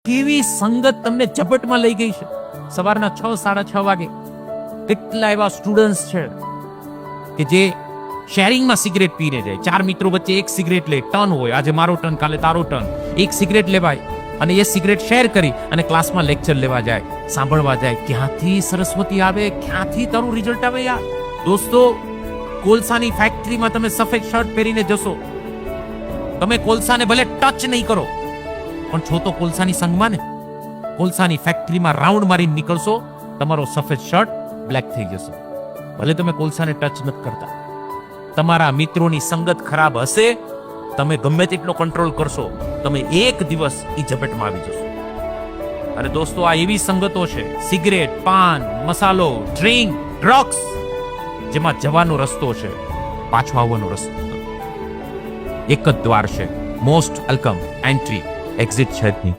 કેવી સંગત તમને ઝપટમાં લઈ ગઈ છે. સવારના 6, 6:30 વાગે કેટલા એવા સ્ટુડન્ટ્સ છે કે જે શેરિંગમાં સિગરેટ પીને જાય. 4 મિત્રો વચ્ચે એક સિગરેટ લે, ટર્ન હોય, આજે મારો ટર્ન, કાલે તારો ટર્ન, એક સિગરેટ લેવાય અને એ સિગરેટ શેર કરી અને ક્લાસમાં લેક્ચર લેવા જાય, સાંભળવા જાય. ક્યાંથી સરસ્વતી આવે, ક્યાંથી તારું રિઝલ્ટ આવે યાર. દોસ્તો, કોલસાની ફેક્ટરીમાં તમે સફેદ શર્ટ પહેરીને જશો, તમે કોલસાને ભલે ટચ નહીં કરો પણ છો તો કોલસાની સંગમાં ને. કોલસાની ફેક્ટરીમાં રાઉન્ડ મારીને નીકળશો, તમારો સફેદ શર્ટ બ્લેક થઈ જશે. ભલે તમે કોલસાને ટચ નથી કરતા. તમારા મિત્રોની સંગત ખરાબ હશે, તમે ગમે તેટલો કંટ્રોલ કરશો, તમે એક દિવસ ઈ ઝપટમાં આવી જશો. અને દોસ્તો, આ એવી સંગતો છે, સિગરેટ, પાન, મસાલો, ડ્રિંક, ડ્રગ્સ, જેમાં જવાનો રસ્તો છે, પાછો આવવાનો રસ્તો એક જ દ્વાર છે. મોસ્ટ વેલકમ એન્ટ્રી, એક્ઝિટ છે જ નહીં.